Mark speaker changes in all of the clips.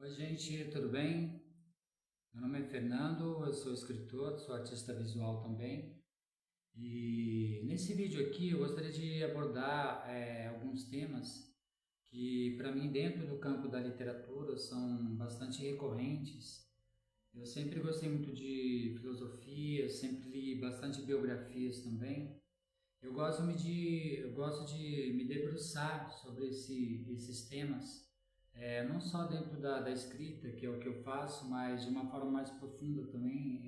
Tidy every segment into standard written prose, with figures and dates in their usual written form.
Speaker 1: Oi, gente, tudo bem? Meu nome é Fernando, eu sou escritor, sou artista visual também. E nesse vídeo aqui eu gostaria de abordar alguns temas que, para mim, dentro do campo da literatura, são bastante recorrentes. Eu sempre gostei muito de filosofia, sempre li bastante biografias também. Eu gosto de me debruçar sobre esses temas, não só dentro da escrita, que é o que eu faço, mas de uma forma mais profunda também,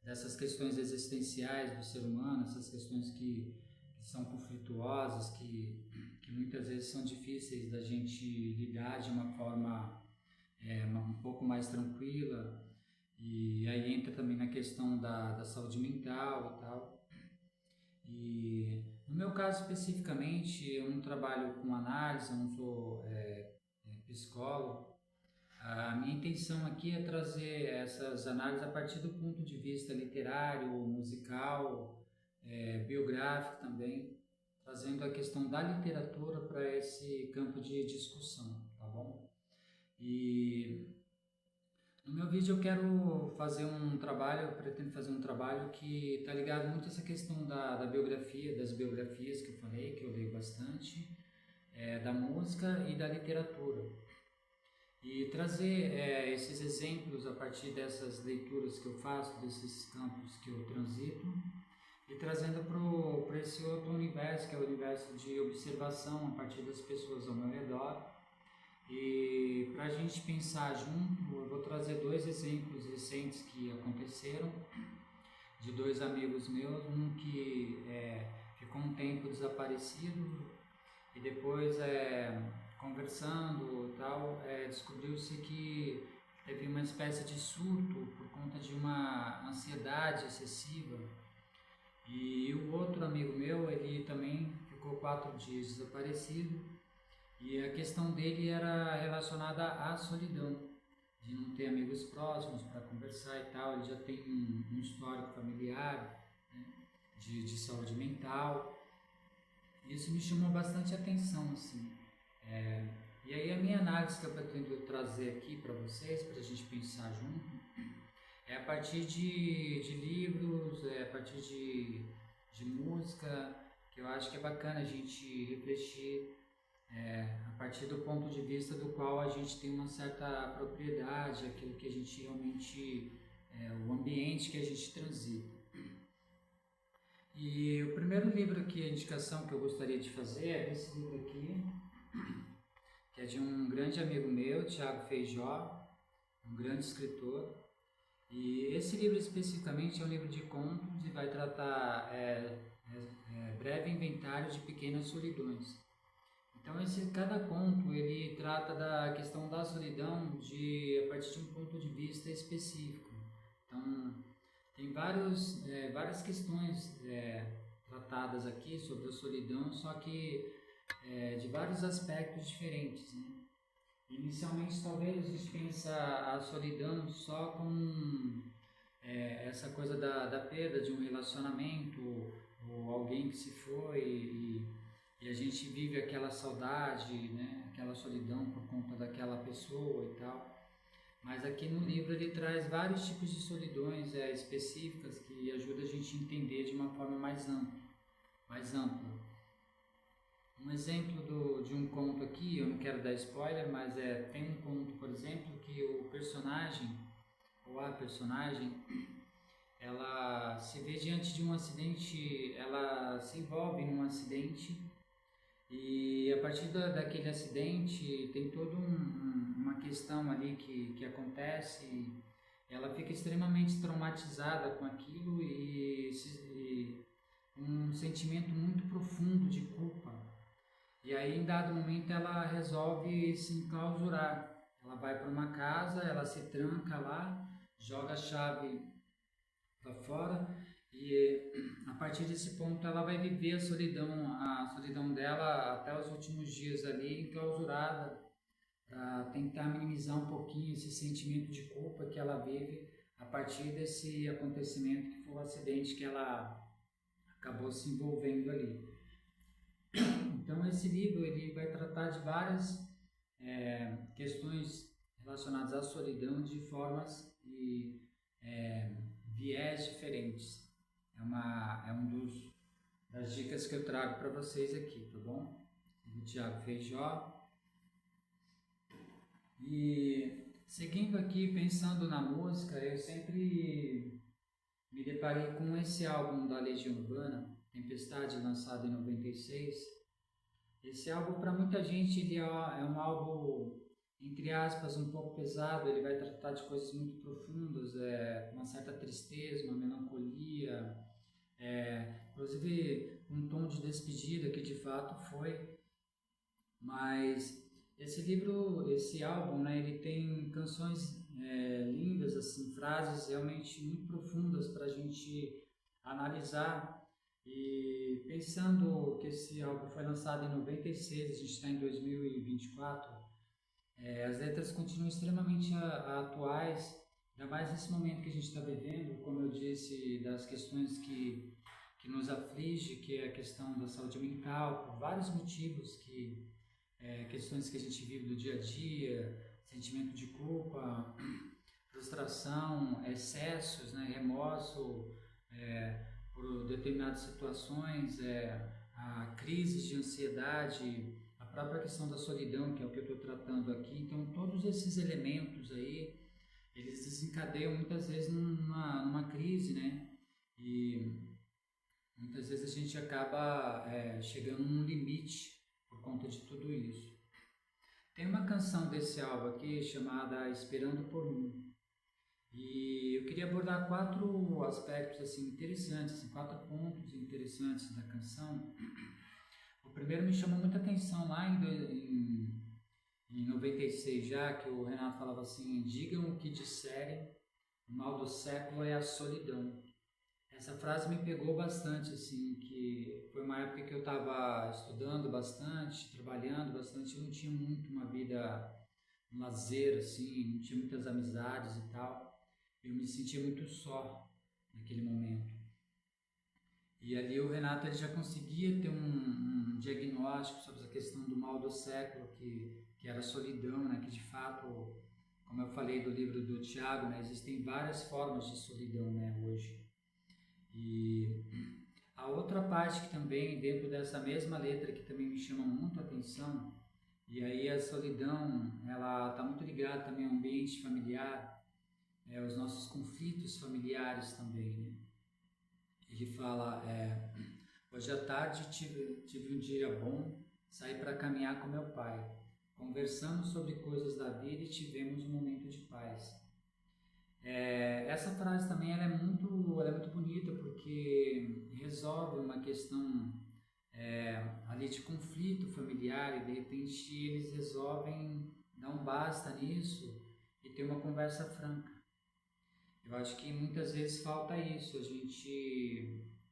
Speaker 1: dessas questões existenciais do ser humano, essas questões que são conflituosas, que muitas vezes são difíceis da gente lidar de uma forma um pouco mais tranquila. E aí entra também na questão da saúde mental e tal. E no meu caso especificamente, eu não trabalho com análise, eu não sou psicólogo. A minha intenção aqui é trazer essas análises a partir do ponto de vista literário, musical, biográfico também, trazendo a questão da literatura para esse campo de discussão, tá bom? E no meu vídeo eu quero fazer um trabalho, eu pretendo fazer um trabalho que está ligado muito a essa questão da biografia, das biografias que eu falei, que eu leio bastante, da música e da literatura. E trazer esses exemplos a partir dessas leituras que eu faço, desses campos que eu transito, e trazendo para esse outro universo, que é o universo de observação a partir das pessoas ao meu redor. E para a gente pensar junto, eu vou trazer dois exemplos recentes que aconteceram, de dois amigos meus, um que ficou um tempo desaparecido e depois, conversando e tal, descobriu-se que teve uma espécie de surto por conta de uma ansiedade excessiva. E o outro amigo meu, ele também ficou 4 dias desaparecido. E a questão dele era relacionada à solidão, de não ter amigos próximos para conversar e tal. Ele já tem um histórico familiar, né, de saúde mental. Isso me chamou bastante atenção, assim. E aí a minha análise que eu pretendo trazer aqui para vocês, para a gente pensar junto, é a partir de livros, a partir de música, que eu acho que é bacana a gente refletir a partir do ponto de vista do qual a gente tem uma certa propriedade, aquilo que a gente realmente, o ambiente que a gente transita. E o primeiro livro aqui, a indicação que eu gostaria de fazer é esse livro aqui, que é de um grande amigo meu, Tiago Feijó, um grande escritor. E esse livro especificamente é um livro de contos e vai tratar breve inventário de pequenas solidões. Então cada conto ele trata da questão da solidão a partir de um ponto de vista específico. Então tem várias questões tratadas aqui sobre a solidão, só que de vários aspectos diferentes, né? Inicialmente, talvez a gente pense a solidão só com essa coisa da perda de um relacionamento, ou alguém que se foi, e a gente vive aquela saudade, né? Aquela solidão por conta daquela pessoa e tal. Mas aqui no livro ele traz vários tipos de solidões específicas que ajudam a gente a entender de uma forma mais ampla. Mais ampla. Um exemplo de um conto aqui, eu não quero dar spoiler, mas tem um conto, por exemplo, que o personagem, ou a personagem, ela se vê diante de um acidente, ela se envolve num acidente e a partir daquele acidente tem toda uma questão ali que acontece, ela fica extremamente traumatizada com aquilo e um sentimento muito profundo de culpa. E aí, em dado momento, ela resolve se enclausurar. Ela vai para uma casa, ela se tranca lá, joga a chave para fora e a partir desse ponto ela vai viver a solidão dela até os últimos dias ali, enclausurada, para tentar minimizar um pouquinho esse sentimento de culpa que ela vive a partir desse acontecimento que foi o acidente que ela acabou se envolvendo ali. Então esse livro ele vai tratar de várias questões relacionados à solidão de formas e viés diferentes. É das dicas que eu trago para vocês aqui, tá bom? Do Tiago Feijó. E seguindo aqui, pensando na música, eu sempre me deparei com esse álbum da Legião Urbana, Tempestade, lançado em 96. Esse álbum, para muita gente, ele é um álbum, entre aspas, um pouco pesado. Ele vai tratar de coisas muito profundas, uma certa tristeza, uma melancolia, inclusive um tom de despedida, que de fato foi. Mas esse álbum, né, ele tem canções lindas, assim, frases realmente muito profundas para a gente analisar. E pensando que esse álbum foi lançado em 96, a gente está em 2024, as letras continuam extremamente atuais, ainda mais nesse momento que a gente está vivendo, como eu disse, das questões que nos aflige, que é a questão da saúde mental, por vários motivos, questões que a gente vive do dia a dia, sentimento de culpa, frustração, excessos, né, remorso, por determinadas situações, a crise de ansiedade, a própria questão da solidão, que é o que eu estou tratando aqui. Então, todos esses elementos aí, eles desencadeiam muitas vezes numa crise, né? E muitas vezes a gente acaba chegando num limite por conta de tudo isso. Tem uma canção desse álbum aqui chamada Esperando por Mim. E eu queria abordar 4 aspectos assim, interessantes, assim, 4 pontos interessantes da canção. O primeiro me chamou muita atenção lá em 96 já, que o Renato falava assim: digam o que disserem, o mal do século é a solidão. Essa frase me pegou bastante, assim, que foi uma época que eu estava estudando bastante, trabalhando bastante, eu não tinha muito uma vida, um lazer, assim, não tinha muitas amizades e tal. Eu me sentia muito só naquele momento. E ali o Renato ele já conseguia ter um diagnóstico sobre a questão do mal do século, que era a solidão, né? Que de fato, como eu falei do livro do Tiago, né? Existem várias formas de solidão, né? Hoje. E a outra parte que também, dentro dessa mesma letra, que também me chama muito a atenção, e aí a solidão, ela está muito ligada também ao ambiente familiar, os nossos conflitos familiares também, né? Ele fala, hoje à tarde tive um dia bom, saí para caminhar com meu pai, conversamos sobre coisas da vida e tivemos um momento de paz. Essa frase também ela é muito bonita porque resolve uma questão ali de conflito familiar e de repente eles resolvem dar um basta nisso e ter uma conversa franca. Eu acho que muitas vezes falta isso.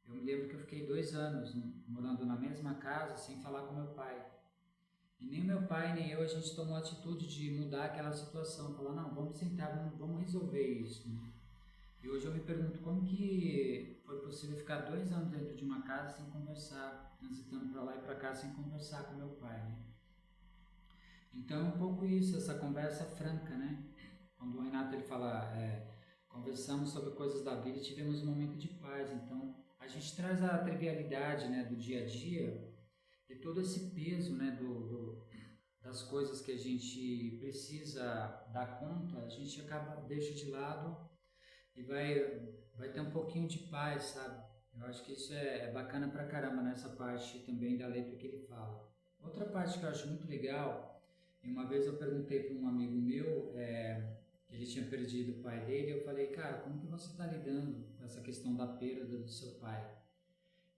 Speaker 1: Eu me lembro que eu fiquei 2 anos morando na mesma casa sem falar com meu pai. E nem meu pai nem eu a gente tomou a atitude de mudar aquela situação, falar não, vamos sentar, vamos resolver isso. Né? E hoje eu me pergunto como que foi possível ficar 2 anos dentro de uma casa sem conversar, transitando para lá e para cá sem conversar com meu pai. Né? Então é um pouco isso, essa conversa franca, né? Quando o Renato ele fala conversamos sobre coisas da vida e tivemos um momento de paz. Então, a gente traz a trivialidade, né, do dia a dia e todo esse peso, né, das coisas que a gente precisa dar conta, a gente deixa de lado e vai ter um pouquinho de paz, sabe? Eu acho que isso é bacana pra caramba nessa parte também da letra que ele fala. Outra parte que eu acho muito legal, e uma vez eu perguntei para um amigo meu, ele tinha perdido o pai dele, eu falei, cara, como que você está lidando com essa questão da perda do seu pai?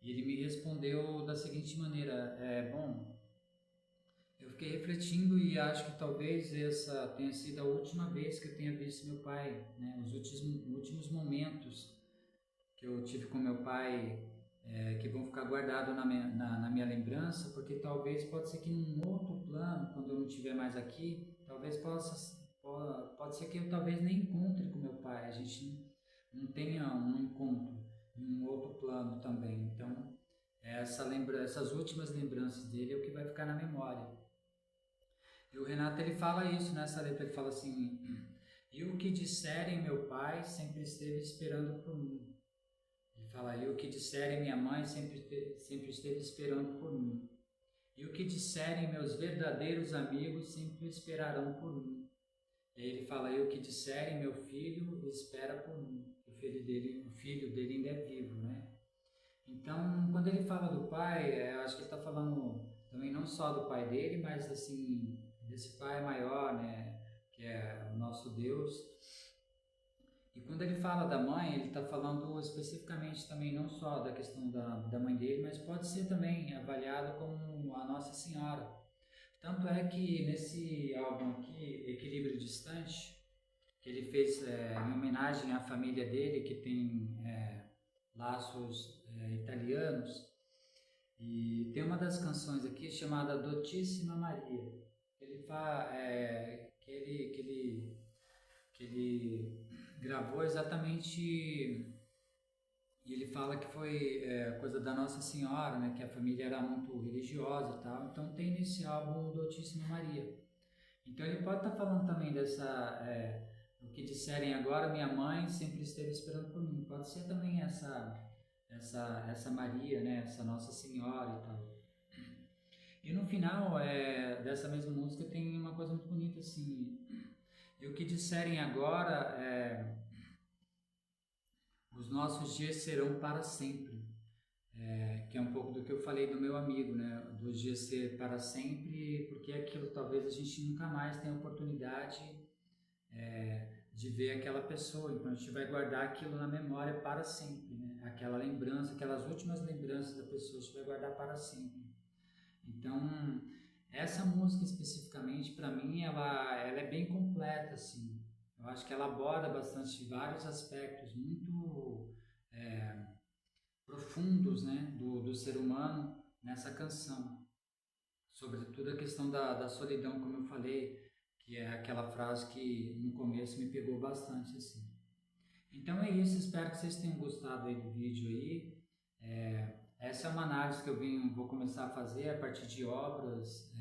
Speaker 1: E ele me respondeu da seguinte maneira, eu fiquei refletindo e acho que talvez essa tenha sido a última vez que eu tenha visto meu pai, né? Os últimos momentos que eu tive com meu pai, que vão ficar guardados na minha lembrança, porque talvez pode ser que num outro plano, quando eu não estiver mais aqui, talvez pode ser que eu talvez nem encontre com meu pai, a gente não tenha um encontro em um outro plano também. Então, essas últimas lembranças dele é o que vai ficar na memória. E o Renato ele fala isso nessa letra, ele fala assim: e o que disserem meu pai sempre esteve esperando por mim. Ele fala: e o que disserem minha mãe sempre esteve esperando por mim. E o que disserem meus verdadeiros amigos sempre esperarão por mim. E aí ele fala: e o que disserem meu filho espera por mim. O filho dele ainda é vivo, né? Então, quando ele fala do pai, eu acho que ele está falando também não só do pai dele, mas assim, desse pai maior, né? Que é o nosso Deus. E quando ele fala da mãe, ele está falando especificamente também não só da questão da mãe dele, mas pode ser também avaliado como a Nossa Senhora. Tanto é que nesse álbum aqui, Equilíbrio Distante, que ele fez em homenagem à família dele, que tem laços italianos, e tem uma das canções aqui chamada Dotissima Maria. Ele fala que ele gravou exatamente, e ele fala que foi coisa da Nossa Senhora, né, que a família era muito religiosa e tal. Então tem nesse álbum Dotissima Maria. Então ele pode estar falando também dessa o que disserem agora, minha mãe sempre esteve esperando por mim. Pode ser também essa Maria, né, essa Nossa Senhora e tal. E no final dessa mesma música tem uma coisa muito bonita assim. E o que disserem agora os nossos dias serão para sempre. Que é um pouco do que eu falei do meu amigo, né? Dos dias ser para sempre, porque aquilo talvez a gente nunca mais tenha oportunidade de ver aquela pessoa. Então a gente vai guardar aquilo na memória para sempre, né? Aquela lembrança, aquelas últimas lembranças da pessoa, a gente vai guardar para sempre. Então essa música especificamente, para mim, ela é bem completa, assim. Eu acho que ela aborda bastante vários aspectos muito profundos, né, do ser humano nessa canção. Sobretudo a questão da solidão, como eu falei, que é aquela frase que no começo me pegou bastante, assim. Então é isso, espero que vocês tenham gostado aí do vídeo aí. Essa é uma análise que vou começar a fazer a partir de obras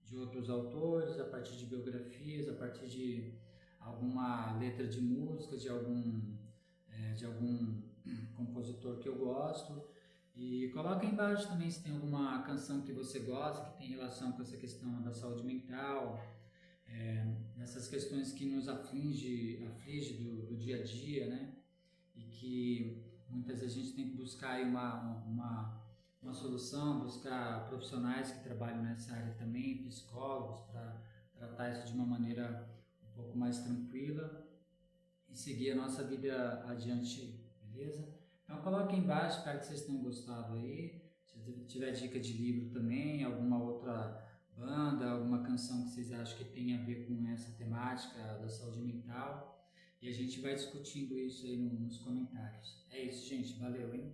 Speaker 1: de outros autores, a partir de biografias, a partir de alguma letra de música, de algum compositor que eu gosto. E coloca aí embaixo também se tem alguma canção que você gosta, que tem relação com essa questão da saúde mental, essas questões que nos aflige do dia a dia, né? E que muitas vezes a gente tem que buscar aí uma solução, buscar profissionais que trabalham nessa área também, psicólogos, para tratar isso de uma maneira um pouco mais tranquila e seguir a nossa vida adiante, beleza? Então coloque aí embaixo, espero que vocês tenham gostado aí. Se tiver dica de livro também, alguma outra banda, alguma canção que vocês acham que tem a ver com essa temática da saúde mental. E a gente vai discutindo isso aí nos comentários. É isso, gente. Valeu, hein?